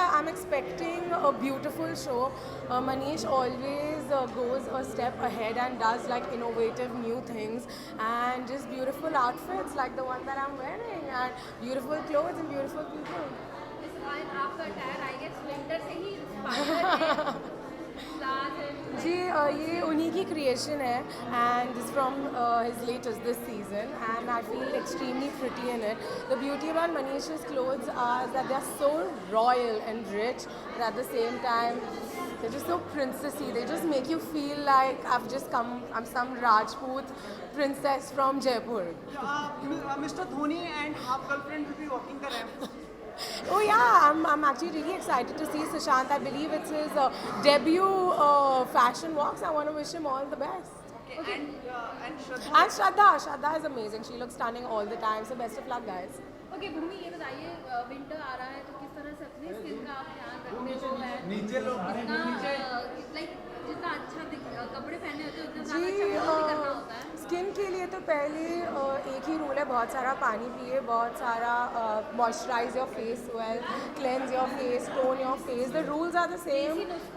I'm expecting a beautiful show. Manish always goes a step ahead and does like innovative new things and just beautiful outfits like the one that I'm wearing and beautiful clothes and beautiful people. इस wine आपका attire I guess winter से ही inspire है flowers and जी ये उन्हीं की creation है and this from his latest this season and I feel extremely pretty in it the beauty about Manish's clothes are that they are so royal and rich but at the same time they're just so princessy. They just make you feel like I'm some Rajput princess from Jaipur. Mr. Dhoni and half girlfriend will be walking the ramp. Oh yeah, I'm actually really excited to see Sushant. I believe it's his debut fashion walks. I want to wish him all the best. Okay. And Shraddha. And Shraddha is amazing. She looks stunning all the time. So best of luck, guys. Okay Bhumi ये बताइए winter आ रहा है तो किस तरह से अपनी skin का आप ध्यान रखते हो है नीचे लो कितना लाइक जितना अच्छा कपड़े पहने होते हैं उतना ज़्यादा अच्छा भी करना होता है स्किन के लिए तो पहले एक ही रूल है, बहुत सारा पानी पिए, बहुत सारा moisturise your face well, cleanse your face, tone your face. The rules are the same,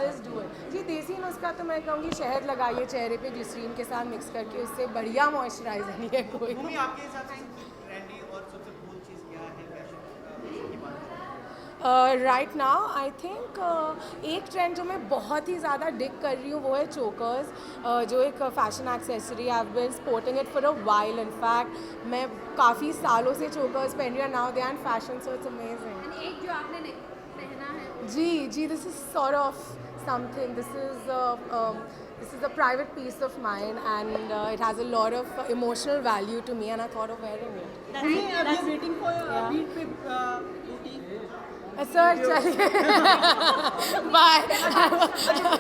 just do it. जी देसी नुस्खा तो मैं कहूँगी शहद लगाइए चेहरे पे ग्लिसरीन के साथ मिक्स करके, उससे बढ़िया मॉइस्चराइजर नहीं है कोई. भूमि आपके हिसाब से ट्रेंडी और सबसे कूल चीज़ क्या है फैशन की बात? राइट नाउ आई थिंक एक ट्रेंड जो मैं बहुत ही ज़्यादा डिग कर रही हूँ वो है चोकर्स, जो एक fashion accessory. I have been sporting it for a while. In fact मैं काफ़ी सालों से चोकर्स पहन रही हूँ. Now they are in fashion, so it's amazing. And एक जो आपने पहना है जी this is sort of something. This is a private piece of mine and it has a lot of emotional value to me and I thought of wearing it. Bhumi we are waiting for beat पे booty. Sir, चलिए. Bye.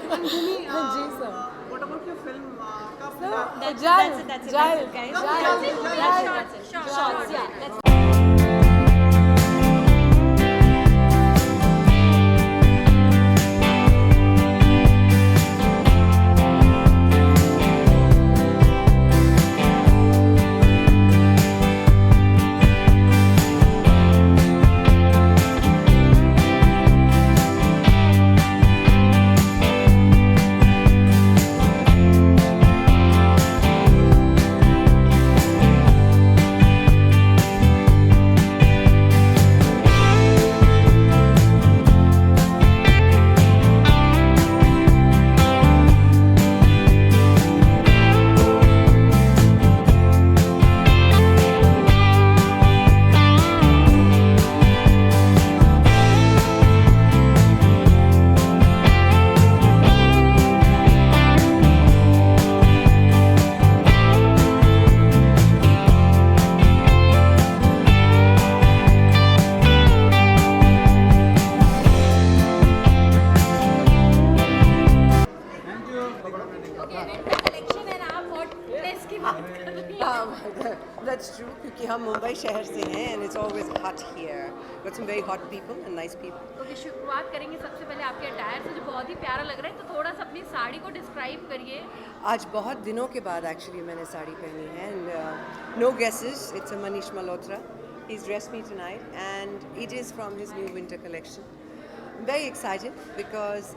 Bhumi ji sir. what about your film? कब Sir, That's Jal. it, guys. Jal. Yeah, let's That's true क्योंकि हम मुंबई शहर से हैं and it's always hot here. Got some very hot people and nice people. Okay शुरुआत करेंगे सबसे पहले आपके अटायर से जो बहुत ही प्यारा लग रहा है, तो थोड़ा सा अपनी साड़ी को डिस्क्राइब करिए. आज बहुत दिनों के बाद एक्चुअली मैंने साड़ी पहनी है and no guesses, it's a Manish Malhotra. He's dressed me tonight and it is from his new winter collection. I'm very excited because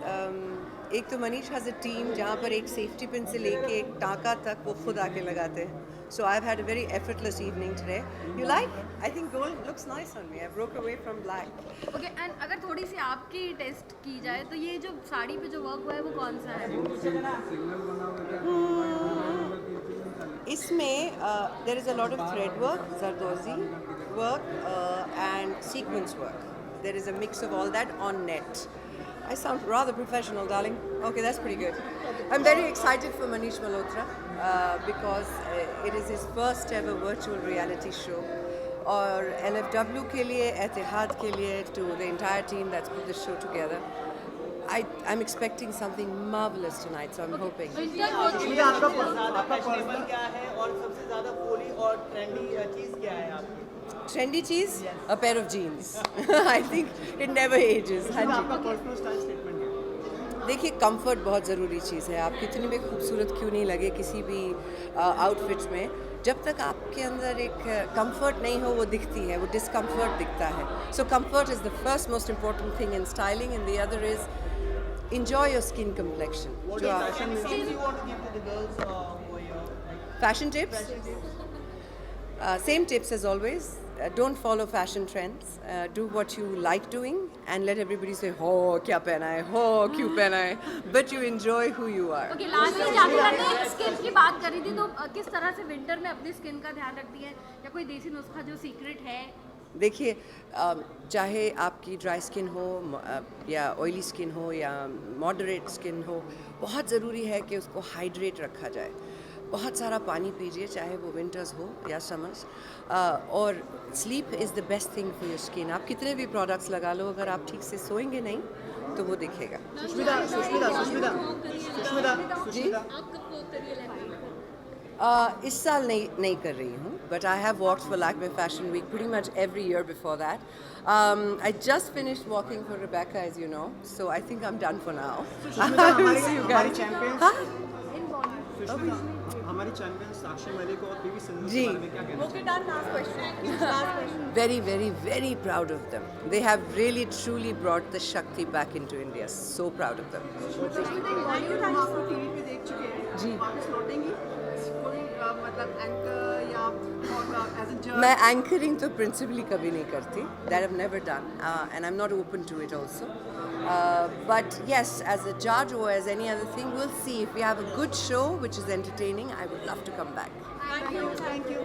एक तो Manish has a team जहाँ पर एक सेफ्टी पिन से लेके एक टाँका तक वो खुद आके लगाते हैं. So I've had a very effortless evening today. You like? I think gold looks nice on me. I broke away from black. Okay and अगर थोड़ी सी आपकी टेस्ट की जाए तो ये जो साड़ी पे जो वर्क हुआ है वो कौन सा है? इसमें there is a lot of thread work, Zardozi work and sequence work. There is a mix of all that on net. I sound rather professional, darling. Okay, that's pretty good. I'm very excited for Manish Malhotra because it is his first ever virtual reality show. और LFW के लिए, एतिहाद के लिए, to the entire team that's put this show together. I'm expecting something marvelous tonight, so I'm hoping. भूमि आपका fashionable क्या है और सबसे ज़्यादा फूली और ट्रेंडी चीज़ क्या है आपकी? Trendy cheese? A pair of jeans. I think it never ages. हाँ जी. आपका पर्सनल स्टाइल स्टेटमेंट है. देखिए, कंफर्ट बहुत ज़रूरी चीज़ है। आप कितनी भी खूबसूरत क्यों नहीं लगे किसी भी आउटफिट में, जब तक आपके अंदर एक कंफर्ट नहीं हो, वो दिखती है, वो डिस्कम्फर्ट दिखता है। So comfort is the first most important thing in styling, and the other is enjoy your skin complexion. What जो fashion tips you want to give to the girls over here? fashion tips? Same tips as always. Don't follow fashion trends. Do what you like doing and let everybody say, "Oh, क्या पहना है? Oh, क्यों पहना है?" But you enjoy who you are. Okay, last में जाके मैंने skin की बात करी थी, तो किस तरह से विंटर में अपनी स्किन का ध्यान रखती है, या कोई देसी नुस्खा जो सीक्रेट है? देखिए, चाहे आपकी ड्राई स्किन हो या ऑयली स्किन हो या मॉडरेट स्किन हो, बहुत ज़रूरी है कि उसको हाइड्रेट रखा जाए। बहुत सारा पानी पीजिए, चाहे वो विंटर्स हो या समर्स, और sleep is the best thing for your skin. आप कितने भी प्रोडक्ट्स लगा लो, अगर आप ठीक से सोएंगे नहीं तो वो दिखेगा। जी, इस साल नहीं कर रही हूँ, but I have walked for Lakme fashion week pretty much every year before that. I just finished walking for Rebecca, as you know, so I think I'm done for now. हमारी चैंपियंस इन हमारी चैंपियंस साक्षी मलिक और PV Sindhu जी। के बारे में क्या कहना चाहिए? Very, very, very proud of them. They have really, truly brought the Shakti back into India. So proud of them. हम आपको टीवी पे देख चुके हैं। जी। वापस लौटेंगी कोई मतलब एंकर या एज अ जज? मैं एंकरिंग तो प्रिंसिपली कभी नहीं करती, that I've never done, and I'm not open to it also. But yes, as a judge or as any other thing, we'll see. If we have a good show which is entertaining, I would love to come back. Thank you.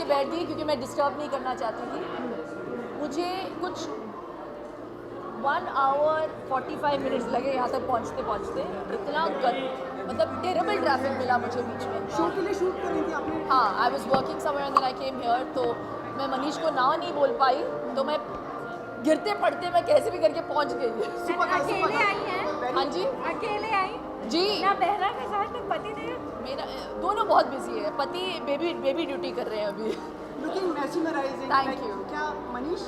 बैठ गई क्योंकि मैं disturb नहीं करना चाहती थी। मुझे कुछ 1 आवर 45 मिनट्स लगे यहाँ तक पहुँचते पहुँचते। इतना मतलब टेरेबल ट्रैफिक मिला मुझे बीच में। शो के लिए शूट कर रही थी आपने? हाँ, I was working somewhere and then I came here. तो मैं मनीष को ना नहीं बोल पाई, तो मैं गिरते पड़ते मैं कैसे भी करके पहुँच गई। अकेले आई हैं? हाँ जी, अकेले आई जी। ना बहरा के साथ तो पति ने मेरा दोनों बहुत बिजी है। पति बेबी ड्यूटी कर रहे हैं अभी। लुकिंग मैस्कुलाइजिंग। Thank you. क्या मनीष?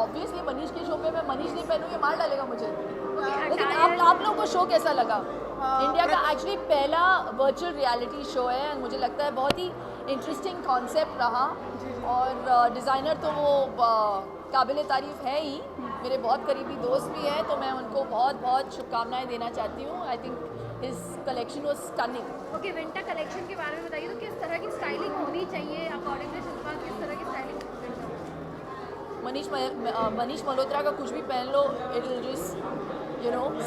ऑब्वियसली मनीष के शो पे मैं मनीष नहीं पहनूंगी, मार डालेगा मुझे। लेकिन attire- आप लोगों को शो कैसा लगा? इंडिया का एक्चुअली पहला वर्चुअल रियलिटी शो है एंड मुझे लगता है बहुत ही इंटरेस्टिंग कॉन्सेप्ट रहा। और डिज़ाइनर तो वो काबिल तारीफ़ है ही, मेरे बहुत करीबी दोस्त भी हैं, तो मैं उनको बहुत बहुत शुभकामनाएं देना चाहती हूँ। I think his collection was stunning. Okay, winter collection के बारे में बताइए, तो किस तरह की स्टाइलिंग होनी चाहिए अकॉर्डिंग टू शिल्पा, किस तरह की स्टाइलिंग? मनीष मल्होत्रा का कुछ भी पहन लो, it will just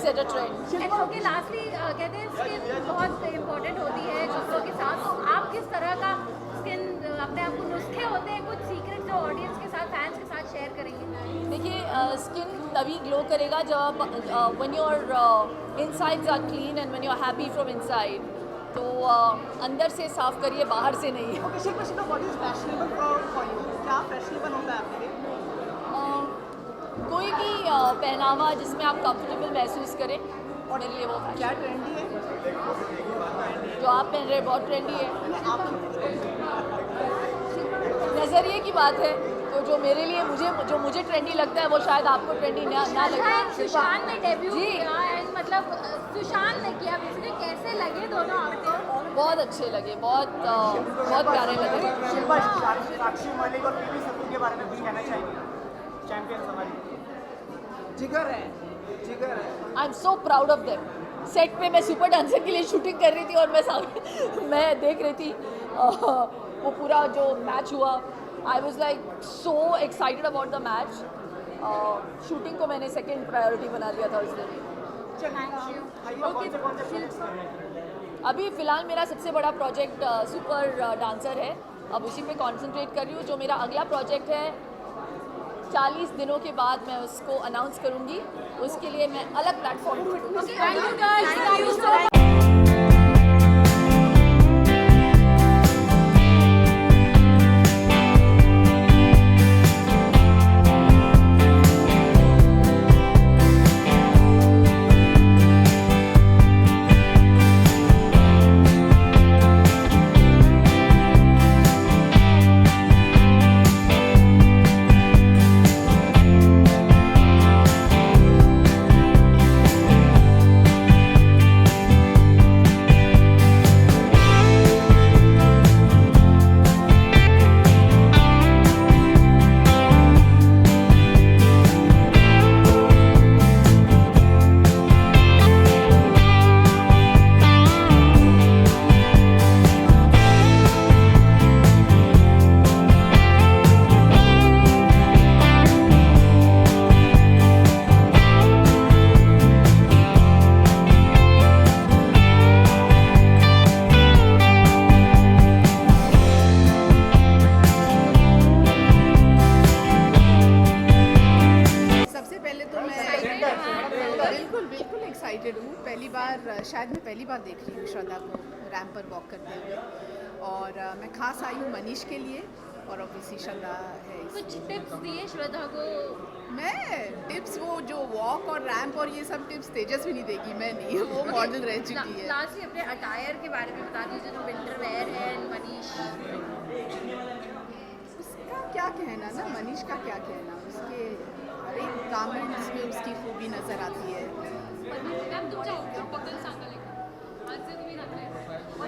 set a trend. Okay, lastly कहते हैं स्किन बहुत इम्पोर्टेंट होती है कपड़ों के साथ, तो आप किस तरह का स्किन अपने आप को नुस्खे होते हैं कुछ सीक्रेट जो ऑडियंस के साथ, फैंस के साथ शेयर करेंगे? देखिए, स्किन तभी ग्लो करेगा जब when your insides are clean and when you're happy from inside. तो अंदर से साफ करिए, बाहर से नहीं. Okay, Shilpa, what is fashionable for you? क्या फैशनेबल होता है आपके लिए? कोई भी पहनावा जिसमें आप कंफर्टेबल महसूस करें, मेरे लिए वो fashion. क्या ट्रेंडी है? जो आप पहन रहे हैं बहुत ट्रेंडी है. आप नज़रिए की बात है, तो जो मेरे लिए मुझे ट्रेंडी लगता है वो शायद आपको ट्रेंडी ना लगे. सुशांत ने डेब्यू जी. किया एंड मतलब सुशांत ने किया, इसलिए कैसे लगे दोनों आपको? बहुत अच्छे लगे, बहुत प्यारे लगे. शिल्पा, साक्षी मलिक और पीवी सिंधु के बारे में कुछ कहना चाहेंगे? चैंपियंस हमारी जिगर है. I am so proud of them. Set पे मैं सुपर डांसर के लिए शूटिंग कर रही थी और मैं देख रही थी वो पूरा जो मैच हुआ. I was like so excited about the match. Shooting को मैंने सेकेंड प्रायोरिटी बना लिया था उस दिन. अभी फ़िलहाल मेरा सबसे बड़ा प्रोजेक्ट सुपर डांसर है. अब उसी पे कंसंट्रेट कर रही हूँ. जो मेरा अगला प्रोजेक्ट है 40 दिनों के बाद मैं उसको अनाउंस करूँगी. उसके लिए मैं अलग प्लेटफॉर्म ढूंढूंगी. Thank you guys, thank you so much. बिल्कुल एक्साइटेड हूँ. शायद मैं पहली बार देख रही हूँ श्रद्धा को रैंप पर वॉक करते हुए, और मैं खास आई हूँ मनीष के लिए, और ऑब्वियसली श्रद्धा है. कुछ टिप्स दिए श्रद्धा को? मैं टिप्स, वो जो वॉक और रैंप और ये सब टिप्स तेजस्वी नहीं देगी, मैं नहीं. वो मॉडल रह चुकी है. लास्टली अपने अटायर के बारे में बता दीजिए, जो विंटर वेयर है. मनीष, उसका क्या कहना ना, मनीष का क्या कहना, उसके हर एक गारमेंट्स में उसकी खूबी नजर आती है.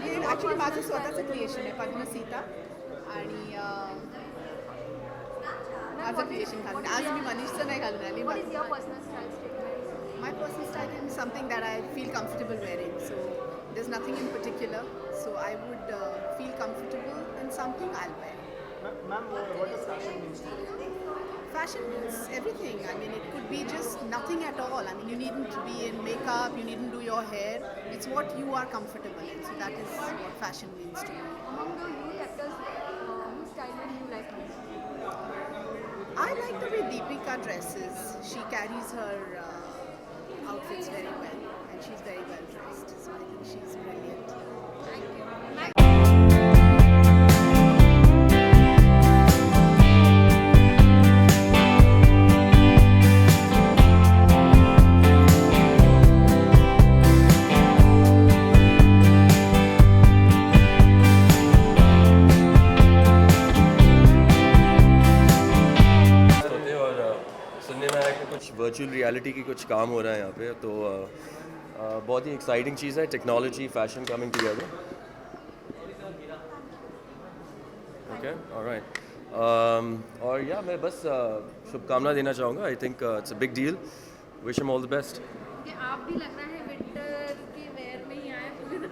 हे ॲक्च्युली माझं स्वतःचं क्रिएशन आहे, पद्मसीता, आणि माझं क्रिएशन घालून आज मी मनीषचं नाही घालून आली. what is your personal style statement? My personal style is something that I feel comfortable wearing, so there's nothing in particular, so I would feel comfortable in something, I'll wear. Ma'am, what does fashion mean? Fashion means everything. I mean, it could be just nothing at all. I mean, you needn't be in makeup, you needn't do your hair. It's what you are comfortable in. So that is what fashion means to me. Among the youth actors, whose style do you like most? I like the way Deepika dresses. She carries her outfits very well, and she's very well dressed. So I think she's brilliant. Thank you. Virtual reality की कुछ काम हो रहा है यहाँ पे, तो बहुत ही एक्साइटिंग चीज़ है. Technology, fashion coming together. Okay, alright. और या मैं बस शुभकामना देना चाहूँगा. I think it's a big deal. Wish him all the best. कि आप भी लग रहा है विंटर के वेयर में ही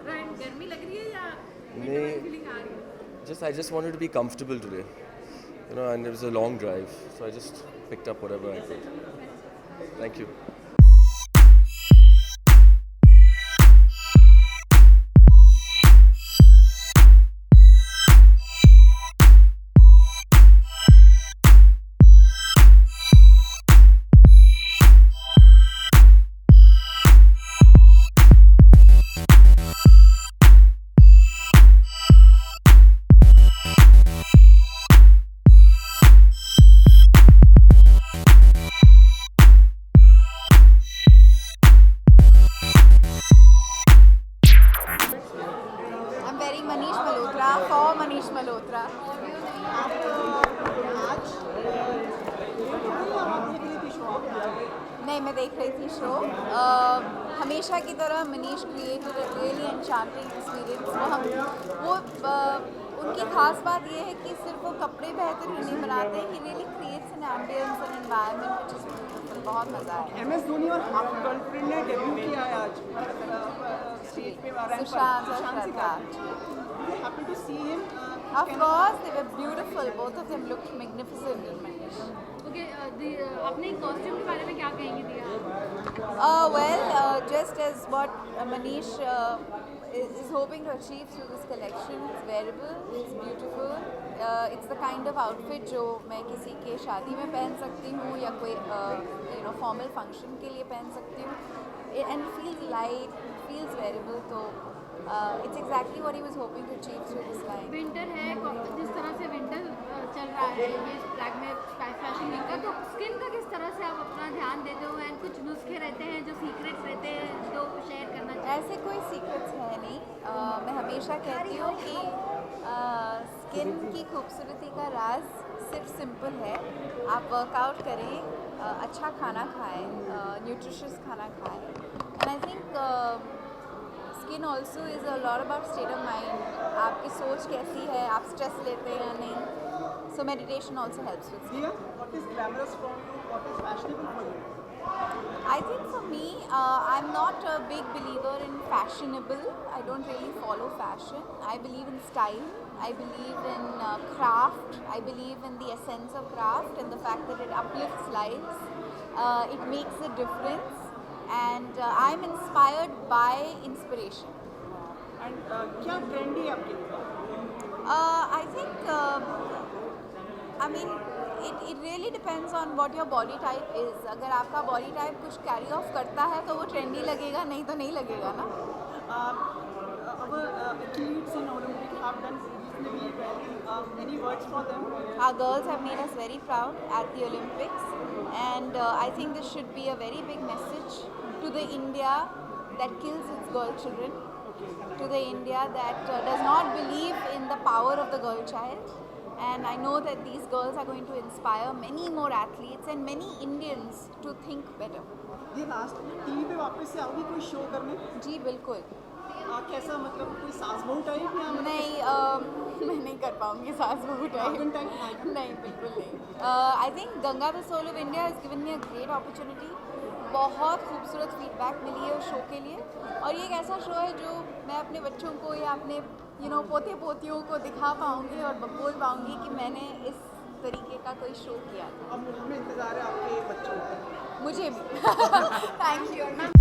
रहा है, गर्मी लग रही है या नहीं, फीलिंग आ रही है? I just wanted to be comfortable today, you know, and it was a long drive, so I just picked up whatever I could. Thank you. I'm very Manish Malhotra for Manish Malhotra. नहीं, मैं देख रही थी show. हमेशा की तरह Manish created a really enchanting experience. उनकी खास बात ये है कि सिर्फ वो कपड़े बेहतर ही नहीं बनाते, he really creates an ambience and environment which is beautiful. बहुत मज़ा आया। MS धोनी और हाफ गर्लफ्रेंड ने डेब्यू किया है आज स्टेज पे सुशांत और Shraddha. Happy to see him Of course, they were beautiful. Both of them looked magnificent in Manish. Okay, अपने कॉस्ट्यूम के बारे में क्या कहेंगी दिया? Just as what Manish is hoping to achieve through this collection, it's wearable, it's beautiful, it's the kind of outfit जो मैं किसी के शादी में पहन सकती हूँ या कोई formal function के लिए पहन सकती हूँ, and it feels light, it feels wearable, तो it's exactly what he was hoping to achieve through this line. Winter है, जिस तरह से विंटर चल रहा है ये फ्लैग में फैशन वीक का, तो स्किन का किस तरह से आप अपना ध्यान देते हो, एंड कुछ नुस्खे रहते हैं जो सीक्रेट्स रहते हैं जो शेयर करना चाहिए? ऐसे कोई सीक्रेट्स है नहीं। मैं हमेशा कहती हूँ कि स्किन की खूबसूरती का राज सिर्फ सिंपल है, आप वर्कआउट करें, अच्छा खाना खाएं, न्यूट्रिशियस खाना खाएं, and I think skin also is a lot about state of mind. आपकी सोच कैसी है, आप स्ट्रेस लेते हैं या नहीं, so meditation also helps with skin. What is glamorous from you? What is fashionable for you? I think for me, I'm not a big believer in fashionable. I don't really follow fashion. I believe in style. I believe in craft. I believe in the essence of craft and the fact that it uplifts lives. It makes a difference, and I'm inspired by inspiration. And क्या trendy है आपके लिए? I think, I mean, it really depends on what your body type is. अगर आपका body type कुछ carry off करता है तो वो trendy लगेगा, नहीं तो नहीं लगेगा ना। Our athletes in Olympic have done reasonably well. Any words for them? Our girls have made us very proud at the Olympics, and I think this should be a very big message to the India that kills its girl children, to the India that does not believe in the power of the girl child. And I know that these girls are going to inspire many more athletes and many Indians to think better. ये last TV पे वापस से आओगी कोई show करने? जी बिल्कुल। कैसा, मतलब कोई सास बहू टाइप या नहीं, मैं नहीं कर पाऊँगी सास बहू नागिन टाइप। टाइप? नहीं, बिल्कुल नहीं। I think Ganga the soul of India has given me a great opportunity. बहुत खूबसूरत फीडबैक मिली है उस शो के लिए, और ये एक ऐसा शो है जो मैं अपने बच्चों को या अपने पोते पोतियों को दिखा पाऊँगी और बोल पाऊँगी कि मैंने इस तरीके का कोई शो किया। अब हमें इंतज़ार है आपके बच्चों का। मुझे भी। Thank you.